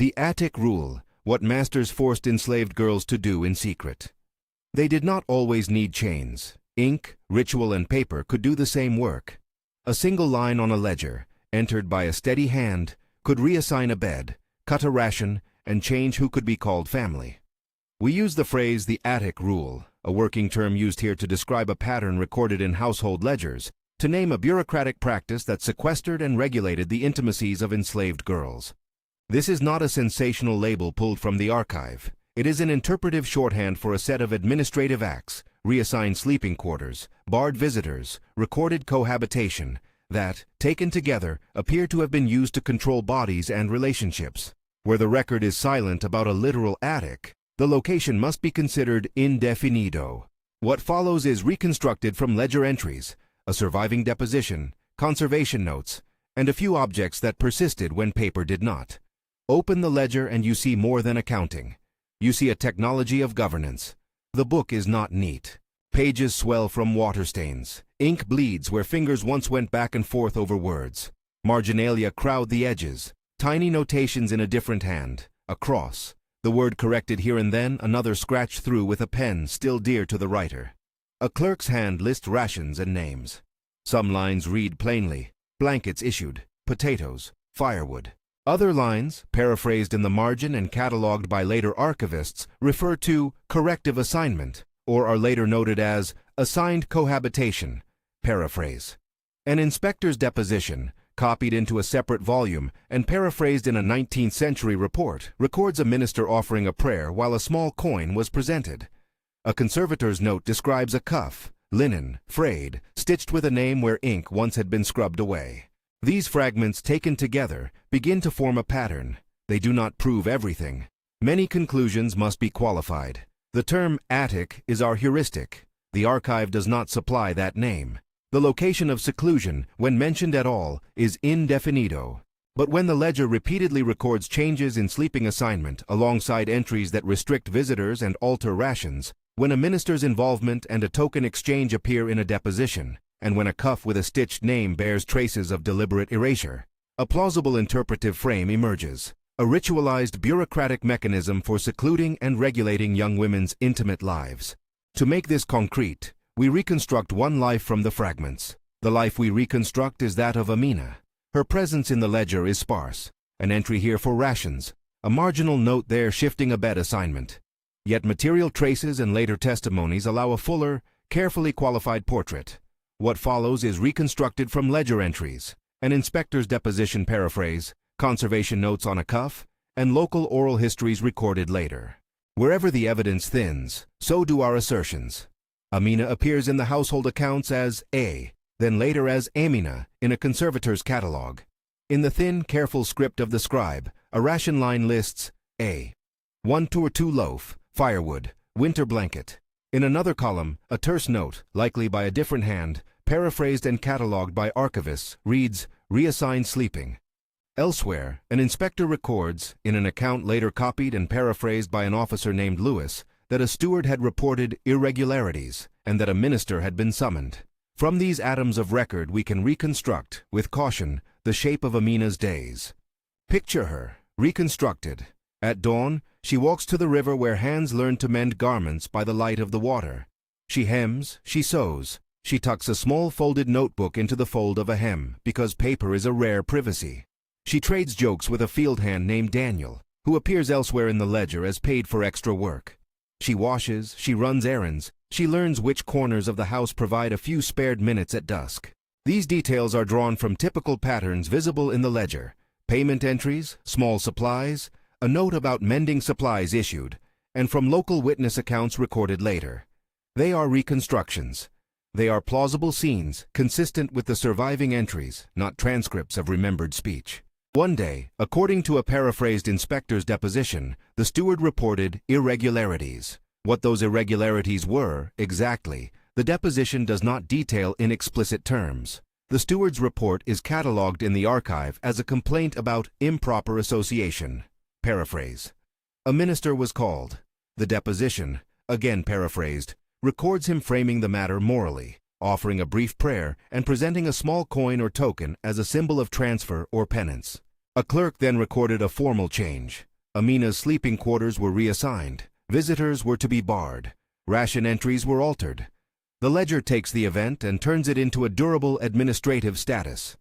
The Attic Rule, what masters forced enslaved girls to do in secret. They did not always need chains. Ink, ritual, and paper could do the same work. A single line on a ledger, entered by a steady hand, could reassign a bed, cut a ration, and change who could be called family. We use the phrase the attic rule, a working term used here to describe a pattern recorded in household ledgers, to name a bureaucratic practice that sequestered and regulated the intimacies of enslaved girls. This is not a sensational label pulled from the archive. It is an interpretive shorthand for a set of administrative acts, reassigned sleeping quarters, barred visitors, recorded cohabitation, that, taken together, appear to have been used to control bodies and relationships. Where the record is silent about a literal attic, the location must be considered indefinido. What follows is reconstructed from ledger entries, a surviving deposition, conservation notes, and a few objects that persisted when paper did not. Open the ledger and you see more than accounting. You see a technology of governance. The book is not neat. Pages swell from water stains. Ink bleeds where fingers once went back and forth over words. Marginalia crowd the edges. Tiny notations in a different hand. A cross. The word corrected here and then, another scratched through with a pen still dear to the writer. A clerk's hand lists rations and names. Some lines read plainly. Blankets issued. Potatoes. Firewood. Other lines, paraphrased in the margin and catalogued by later archivists, refer to corrective assignment, or are later noted as assigned cohabitation, paraphrase. An inspector's deposition, copied into a separate volume and paraphrased in a 19th century report, records a minister offering a prayer while a small coin was presented. A conservator's note describes a cuff, linen, frayed, stitched with a name where ink once had been scrubbed away. These fragments taken together begin to form a pattern. They do not prove everything. Many conclusions must be qualified. The term attic is our heuristic. The archive does not supply that name. The location of seclusion, when mentioned at all, is indefinido. But when the ledger repeatedly records changes in sleeping assignment alongside entries that restrict visitors and alter rations, when a minister's involvement and a token exchange appear in a deposition, and when a cuff with a stitched name bears traces of deliberate erasure, a plausible interpretive frame emerges, a ritualized bureaucratic mechanism for secluding and regulating young women's intimate lives. To make this concrete, we reconstruct one life from the fragments. The life we reconstruct is that of Amina. Her presence in the ledger is sparse, an entry here for rations, a marginal note there shifting a bed assignment. Yet material traces and later testimonies allow a fuller, carefully qualified portrait. What follows is reconstructed from ledger entries, an inspector's deposition paraphrase, conservation notes on a cuff, and local oral histories recorded later. Wherever the evidence thins, so do our assertions. Amina appears in the household accounts as A, then later as Amina in a conservator's catalog. In the thin, careful script of the scribe, a ration line lists A. 1 or 2 loaf, firewood, winter blanket. In another column, a terse note, likely by a different hand, paraphrased and catalogued by archivists, reads, reassigned sleeping. Elsewhere, an inspector records, in an account later copied and paraphrased by an officer named Lewis, that a steward had reported irregularities and that a minister had been summoned. From these atoms of record we can reconstruct, with caution, the shape of Amina's days. Picture her, reconstructed. At dawn, she walks to the river where hands learn to mend garments by the light of the water. She hems, she sews. She tucks a small folded notebook into the fold of a hem, because paper is a rare privacy. She trades jokes with a field hand named Daniel, who appears elsewhere in the ledger as paid for extra work. She washes, she runs errands, she learns which corners of the house provide a few spared minutes at dusk. These details are drawn from typical patterns visible in the ledger: payment entries, small supplies, a note about mending supplies issued, and from local witness accounts recorded later. They are reconstructions. They are plausible scenes, consistent with the surviving entries, not transcripts of remembered speech. One day, according to a paraphrased inspector's deposition, the steward reported irregularities. What those irregularities were, exactly, the deposition does not detail in explicit terms. The steward's report is catalogued in the archive as a complaint about improper association. Paraphrase. A minister was called. The deposition, again paraphrased, records him framing the matter morally, offering a brief prayer and presenting a small coin or token as a symbol of transfer or penance. A clerk then recorded a formal change. Amina's sleeping quarters were reassigned. Visitors were to be barred. Ration entries were altered. The ledger takes the event and turns it into a durable administrative status.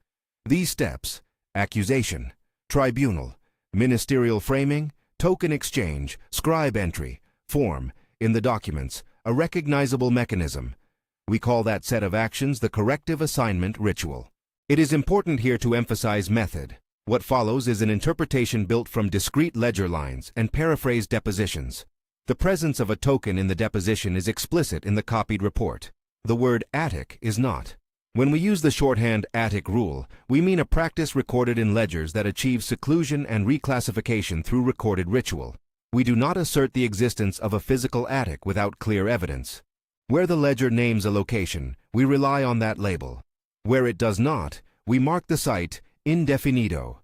These steps: accusation, tribunal, ministerial framing, token exchange, scribe entry, form, in the documents, a recognizable mechanism. We call that set of actions the corrective assignment ritual. It is important here to emphasize method. What follows is an interpretation built from discrete ledger lines and paraphrased depositions. The presence of a token in the deposition is explicit in the copied report. The word attic is not. When we use the shorthand attic rule, we mean a practice recorded in ledgers that achieves seclusion and reclassification through recorded ritual. We do not assert the existence of a physical attic without clear evidence. Where the ledger names a location, we rely on that label. Where it does not, we mark the site indefinido.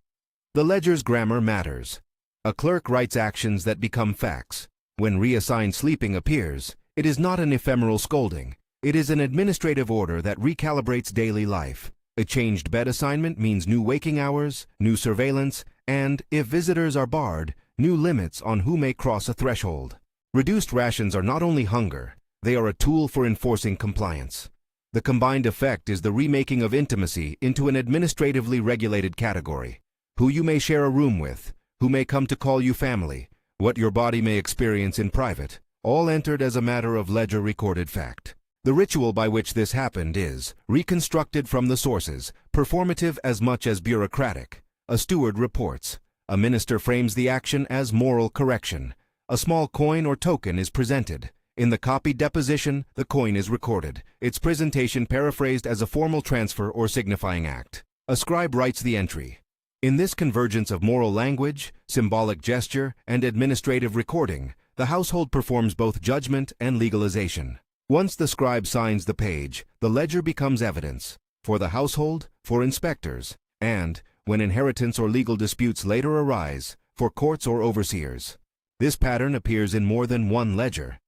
The ledger's grammar matters. A clerk writes actions that become facts. When reassigned sleeping appears, it is not an ephemeral scolding. It is an administrative order that recalibrates daily life. A changed bed assignment means new waking hours, new surveillance, and, if visitors are barred, new limits on who may cross a threshold. Reduced rations are not only hunger, they are a tool for enforcing compliance. The combined effect is the remaking of intimacy into an administratively regulated category. Who you may share a room with, who may come to call you family, what your body may experience in private, all entered as a matter of ledger-recorded fact. The ritual by which this happened is reconstructed from the sources, performative as much as bureaucratic. A steward reports. A minister frames the action as moral correction. A small coin or token is presented. In the copied deposition, the coin is recorded, its presentation paraphrased as a formal transfer or signifying act. A scribe writes the entry. In this convergence of moral language, symbolic gesture, and administrative recording, the household performs both judgment and legalization. Once the scribe signs the page, the ledger becomes evidence for the household, for inspectors, and, when inheritance or legal disputes later arise, for courts or overseers. This pattern appears in more than one ledger.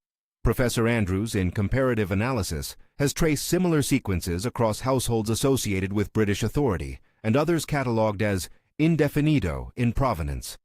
Professor Andrews, in comparative analysis, has traced similar sequences across households associated with British authority, and others catalogued as indefinido in provenance.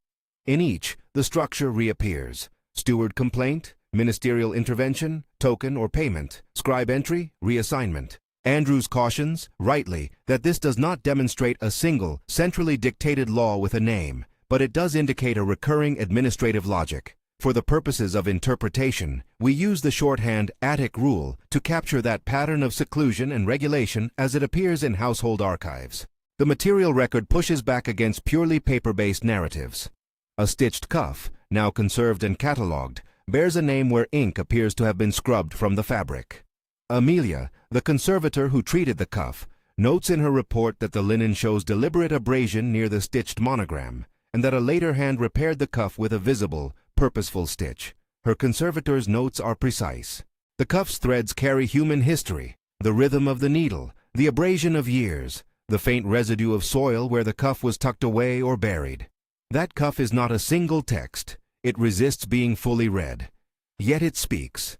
In each, the structure reappears: steward complaint, ministerial intervention, token or payment, scribe entry, reassignment. Andrews cautions, rightly, that this does not demonstrate a single, centrally dictated law with a name, but it does indicate a recurring administrative logic. For the purposes of interpretation, we use the shorthand attic rule to capture that pattern of seclusion and regulation as it appears in household archives. The material record pushes back against purely paper-based narratives. A stitched cuff, now conserved and catalogued, bears a name where ink appears to have been scrubbed from the fabric. Amelia, the conservator who treated the cuff, notes in her report that the linen shows deliberate abrasion near the stitched monogram, and that a later hand repaired the cuff with a visible, purposeful stitch. Her conservator's notes are precise. The cuff's threads carry human history, the rhythm of the needle, the abrasion of years, the faint residue of soil where the cuff was tucked away or buried. That cuff is not a single text. It resists being fully read. Yet it speaks.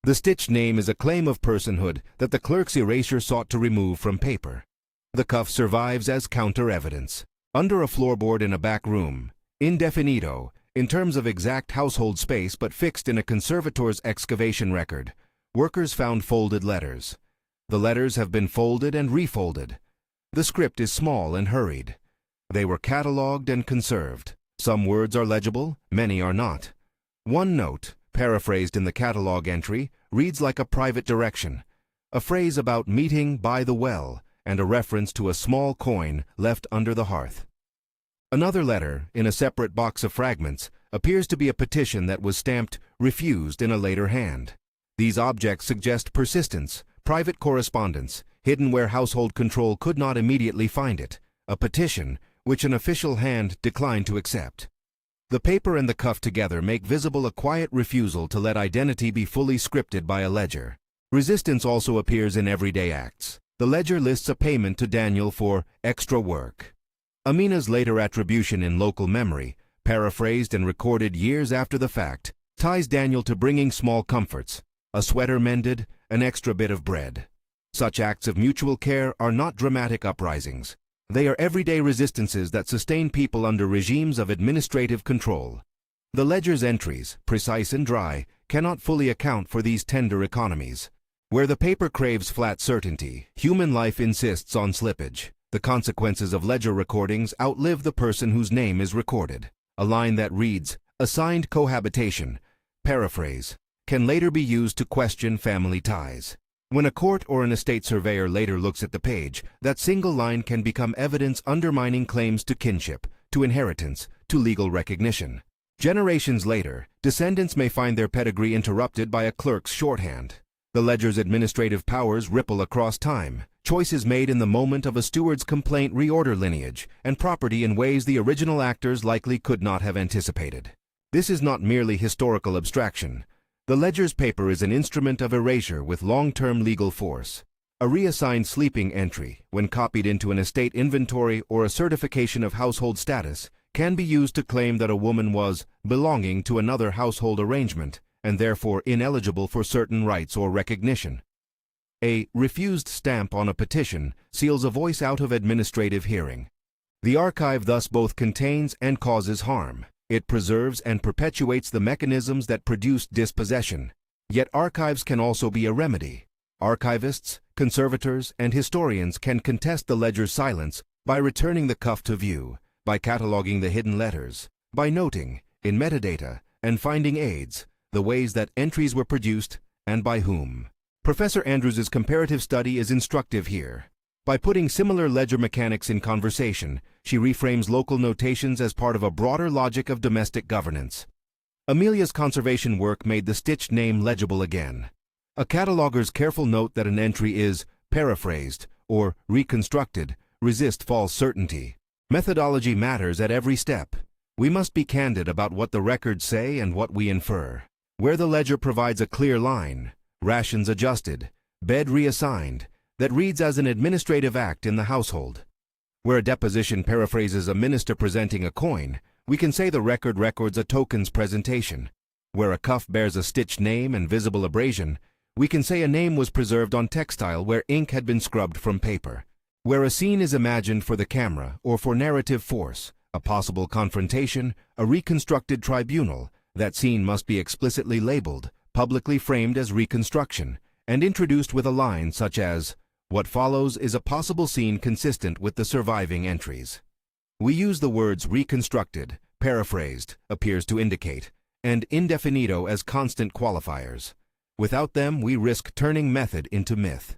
The stitched name is a claim of personhood that the clerk's erasure sought to remove from paper. The cuff survives as counter-evidence. Under a floorboard in a back room, indefinido, in terms of exact household space but fixed in a conservator's excavation record, workers found folded letters. The letters have been folded and refolded. The script is small and hurried. They were catalogued and conserved. Some words are legible, many are not. One note, paraphrased in the catalog entry, reads like a private direction, a phrase about meeting by the well, and a reference to a small coin left under the hearth. Another letter, in a separate box of fragments, appears to be a petition that was stamped "refused" in a later hand. These objects suggest persistence, private correspondence, hidden where household control could not immediately find it, a petition which an official hand declined to accept. The paper and the cuff together make visible a quiet refusal to let identity be fully scripted by a ledger. Resistance also appears in everyday acts. The ledger lists a payment to Daniel for extra work. Amina's later attribution in local memory, paraphrased and recorded years after the fact, ties Daniel to bringing small comforts, a sweater mended, an extra bit of bread. Such acts of mutual care are not dramatic uprisings. They are everyday resistances that sustain people under regimes of administrative control. The ledger's entries, precise and dry, cannot fully account for these tender economies. Where the paper craves flat certainty, human life insists on slippage. The consequences of ledger recordings outlive the person whose name is recorded. A line that reads, "assigned cohabitation," paraphrase, can later be used to question family ties. When a court or an estate surveyor later looks at the page, that single line can become evidence undermining claims to kinship, to inheritance, to legal recognition. Generations later, descendants may find their pedigree interrupted by a clerk's shorthand. The ledger's administrative powers ripple across time. Choices made in the moment of a steward's complaint reorder lineage and property in ways the original actors likely could not have anticipated. This is not merely historical abstraction. The ledger's paper is an instrument of erasure with long-term legal force. A reassigned sleeping entry, when copied into an estate inventory or a certification of household status, can be used to claim that a woman was belonging to another household arrangement and therefore ineligible for certain rights or recognition. A refused stamp on a petition seals a voice out of administrative hearing. The archive thus both contains and causes harm. It preserves and perpetuates the mechanisms that produced dispossession. Yet archives can also be a remedy. Archivists, conservators, and historians can contest the ledger's silence by returning the cuff to view, by cataloging the hidden letters, by noting, in metadata, and finding aids, the ways that entries were produced and by whom. Professor Andrews's comparative study is instructive here. By putting similar ledger mechanics in conversation, she reframes local notations as part of a broader logic of domestic governance. Amelia's conservation work made the stitched name legible again. A cataloger's careful note that an entry is paraphrased or reconstructed resist false certainty. Methodology matters at every step. We must be candid about what the records say and what we infer. Where the ledger provides a clear line, rations adjusted, bed reassigned, that reads as an administrative act in the household. Where a deposition paraphrases a minister presenting a coin, we can say the record records a token's presentation. Where a cuff bears a stitched name and visible abrasion, we can say a name was preserved on textile where ink had been scrubbed from paper. Where a scene is imagined for the camera or for narrative force, a possible confrontation, a reconstructed tribunal, that scene must be explicitly labeled, publicly framed as reconstruction, and introduced with a line such as, "What follows is a possible scene consistent with the surviving entries." We use the words reconstructed, paraphrased, appears to indicate, and indefinito as constant qualifiers. Without them, we risk turning method into myth.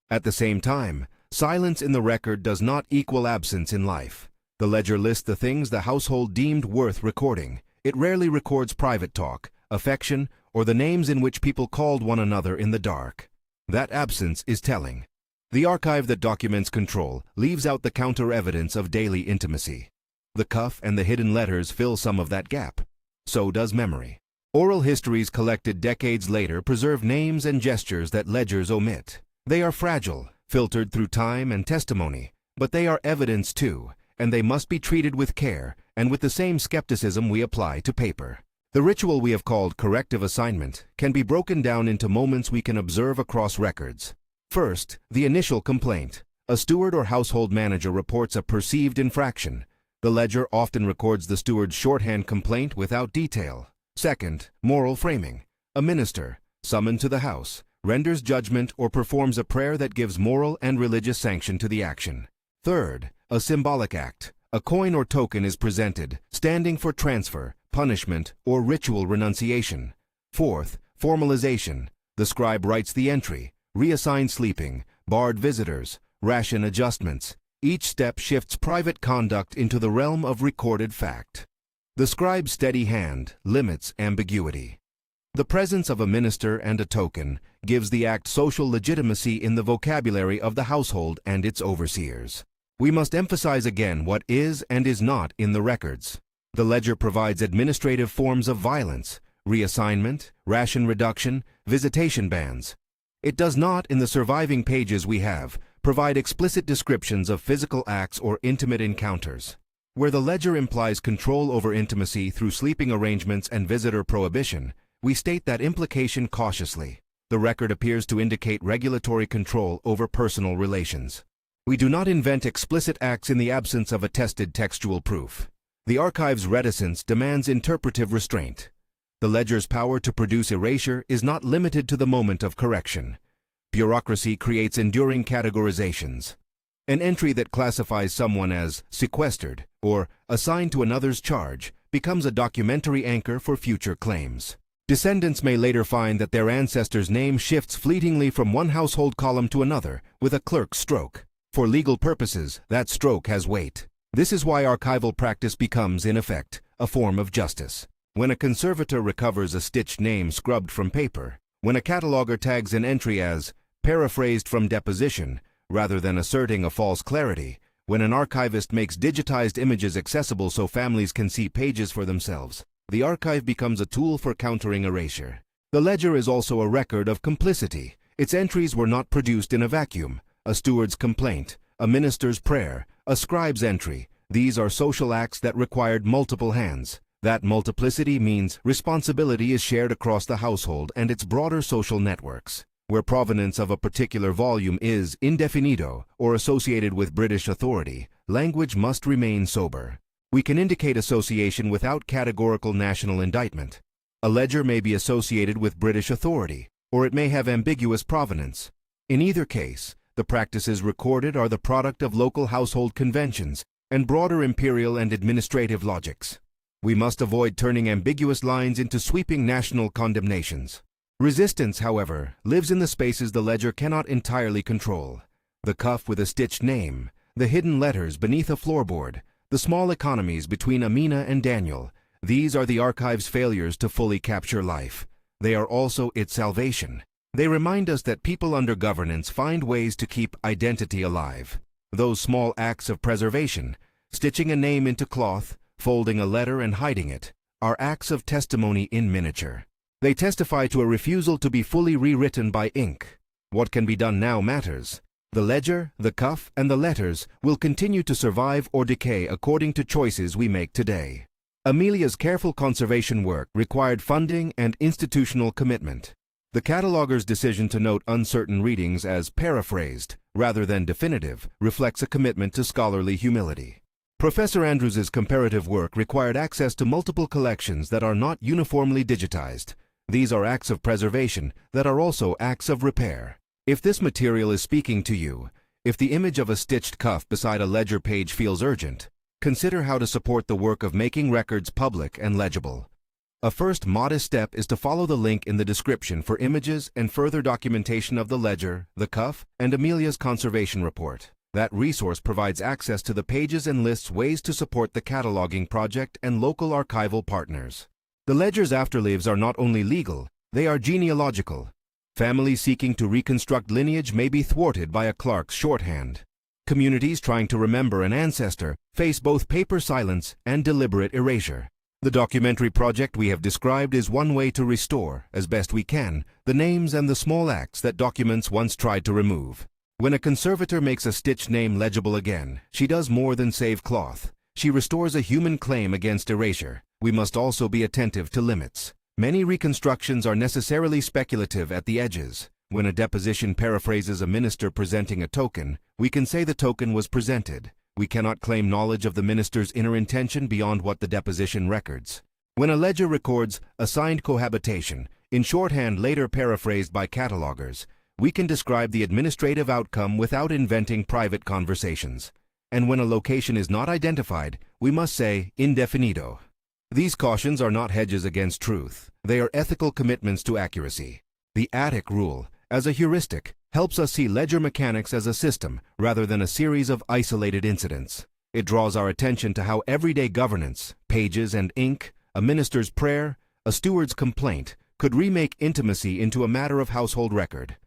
At the same time, silence in the record does not equal absence in life. The ledger lists the things the household deemed worth recording. It rarely records private talk, affection, or the names in which people called one another in the dark. That absence is telling. The archive that documents control leaves out the counter-evidence of daily intimacy. The cuff and the hidden letters fill some of that gap. So does memory. Oral histories collected decades later preserve names and gestures that ledgers omit. They are fragile, filtered through time and testimony, but they are evidence too, and they must be treated with care and with the same skepticism we apply to paper. The ritual we have called corrective assignment can be broken down into moments we can observe across records. First, the initial complaint. A steward or household manager reports a perceived infraction. The ledger often records the steward's shorthand complaint without detail. Second, moral framing. A minister, summoned to the house, renders judgment or performs a prayer that gives moral and religious sanction to the action. Third, a symbolic act. A coin or token is presented, standing for transfer, punishment, or ritual renunciation. Fourth, formalization. The scribe writes the entry, reassigned sleeping, barred visitors, ration adjustments. Each step shifts private conduct into the realm of recorded fact. The scribe's steady hand limits ambiguity. The presence of a minister and a token gives the act social legitimacy in the vocabulary of the household and its overseers. We must emphasize again what is and is not in the records. The ledger provides administrative forms of violence, reassignment, ration reduction, visitation bans. It does not, in the surviving pages we have, provide explicit descriptions of physical acts or intimate encounters. Where the ledger implies control over intimacy through sleeping arrangements and visitor prohibition, we state that implication cautiously. The record appears to indicate regulatory control over personal relations. We do not invent explicit acts in the absence of attested textual proof. The archive's reticence demands interpretive restraint. The ledger's power to produce erasure is not limited to the moment of correction. Bureaucracy creates enduring categorizations. An entry that classifies someone as sequestered or assigned to another's charge becomes a documentary anchor for future claims. Descendants may later find that their ancestor's name shifts fleetingly from one household column to another with a clerk's stroke. For legal purposes, that stroke has weight. This is why archival practice becomes, in effect, a form of justice. When a conservator recovers a stitched name scrubbed from paper, when a cataloger tags an entry as paraphrased from deposition, rather than asserting a false clarity, when an archivist makes digitized images accessible so families can see pages for themselves, the archive becomes a tool for countering erasure. The ledger is also a record of complicity. Its entries were not produced in a vacuum. A steward's complaint, a minister's prayer, a scribe's entry, these are social acts that required multiple hands. That multiplicity means responsibility is shared across the household and its broader social networks. Where provenance of a particular volume is indefinido or associated with British authority, language must remain sober. We can indicate association without categorical national indictment. A ledger may be associated with British authority, or it may have ambiguous provenance. In either case, the practices recorded are the product of local household conventions and broader imperial and administrative logics. We must avoid turning ambiguous lines into sweeping national condemnations. Resistance, however, lives in the spaces the ledger cannot entirely control. The cuff with a stitched name, the hidden letters beneath a floorboard, the small economies between Amina and Daniel, these are the archive's failures to fully capture life. They are also its salvation. They remind us that people under governance find ways to keep identity alive. Those small acts of preservation, stitching a name into cloth, folding a letter and hiding it, are acts of testimony in miniature. They testify to a refusal to be fully rewritten by ink. What can be done now matters. The ledger, the cuff, and the letters will continue to survive or decay according to choices we make today. Amelia's careful conservation work required funding and institutional commitment. The cataloger's decision to note uncertain readings as paraphrased rather than definitive reflects a commitment to scholarly humility. Professor Andrews's comparative work required access to multiple collections that are not uniformly digitized. These are acts of preservation that are also acts of repair. If this material is speaking to you, if the image of a stitched cuff beside a ledger page feels urgent, consider how to support the work of making records public and legible. A first modest step is to follow the link in the description for images and further documentation of the ledger, the cuff, and Amelia's conservation report. That resource provides access to the pages and lists ways to support the cataloging project and local archival partners. The ledger's afterlives are not only legal, they are genealogical. Families seeking to reconstruct lineage may be thwarted by a clerk's shorthand. Communities trying to remember an ancestor face both paper silence and deliberate erasure. The documentary project we have described is one way to restore, as best we can, the names and the small acts that documents once tried to remove. When a conservator makes a stitched name legible again, she does more than save cloth. She restores a human claim against erasure. We must also be attentive to limits. Many reconstructions are necessarily speculative at the edges. When a deposition paraphrases a minister presenting a token, we can say the token was presented. We cannot claim knowledge of the minister's inner intention beyond what the deposition records. When a ledger records assigned cohabitation, in shorthand later paraphrased by catalogers, we can describe the administrative outcome without inventing private conversations. And when a location is not identified, we must say indefinido. These cautions are not hedges against truth. They are ethical commitments to accuracy. The Attic rule, as a heuristic, helps us see ledger mechanics as a system rather than a series of isolated incidents. It draws our attention to how everyday governance, pages and ink, a minister's prayer, a steward's complaint, could remake intimacy into a matter of household record.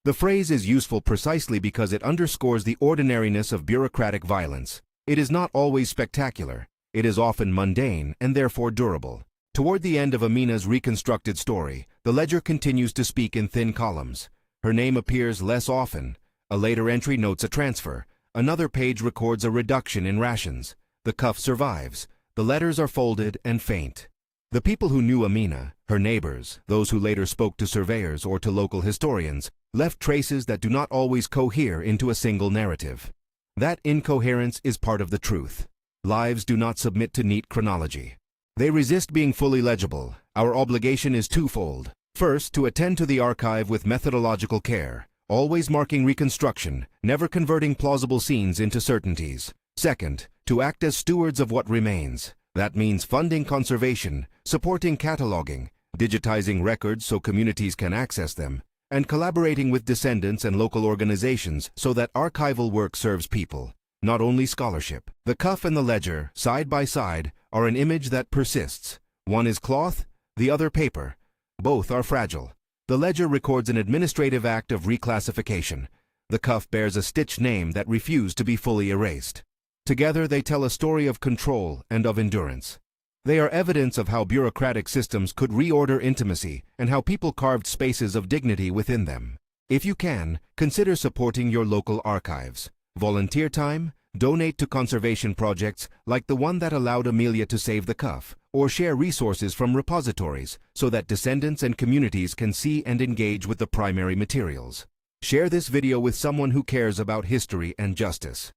The phrase is useful precisely because it underscores the ordinariness of bureaucratic violence. It is not always spectacular. It is often mundane and therefore durable. Toward the end of Amina's reconstructed story, the ledger continues to speak in thin columns. Her name appears less often. A later entry notes a transfer. Another page records a reduction in rations. The cuff survives. The letters are folded and faint. The people who knew Amina, her neighbors, those who later spoke to surveyors or to local historians, left traces that do not always cohere into a single narrative. That incoherence is part of the truth. lives do not submit to neat chronology. They resist being fully legible. Our obligation is twofold. First, to attend to the archive with methodological care, always marking reconstruction, never converting plausible scenes into certainties. Second, to act as stewards of what remains. That means funding conservation, supporting cataloging, digitizing records so communities can access them, and collaborating with descendants and local organizations so that archival work serves people, not only scholarship. The cuff and the ledger, side by side, are an image that persists. One is cloth, the other paper. Both are fragile. The ledger records an administrative act of reclassification. The cuff bears a stitched name that refused to be fully erased. Together they tell a story of control and of endurance. They are evidence of how bureaucratic systems could reorder intimacy and how people carved spaces of dignity within them. If you can, consider supporting your local archives. Volunteer time, donate to conservation projects like the one that allowed Amelia to save the cuff, or share resources from repositories so that descendants and communities can see and engage with the primary materials. Share this video with someone who cares about history and justice.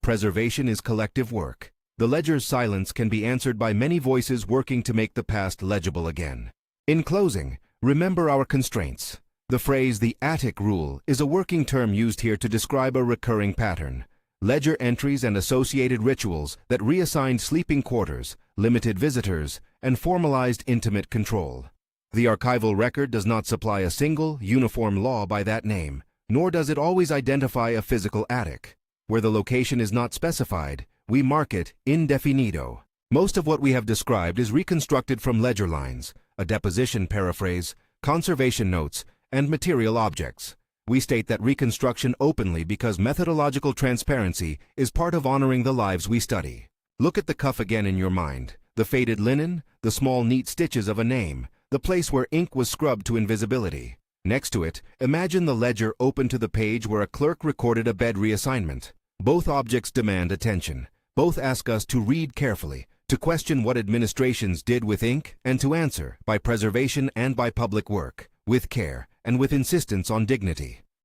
Preservation is collective work. The ledger's silence can be answered by many voices working to make the past legible again. In closing, remember our constraints. The phrase "the attic rule" is a working term used here to describe a recurring pattern. Ledger entries and associated rituals that reassigned sleeping quarters, limited visitors, and formalized intimate control. The archival record does not supply a single, uniform law by that name, nor does it always identify a physical attic. Where the location is not specified, we mark it indefinido. Most of what we have described is reconstructed from ledger lines, a deposition paraphrase, conservation notes, and material objects. We state that reconstruction openly because methodological transparency is part of honoring the lives we study. Look at the cuff again in your mind, the faded linen, the small neat stitches of a name, the place where ink was scrubbed to invisibility. Next to it, imagine the ledger open to the page where a clerk recorded a bed reassignment. Both objects demand attention. Both ask us to read carefully, to question what administrations did with ink, and to answer, by preservation and by public work, with care and with insistence on dignity.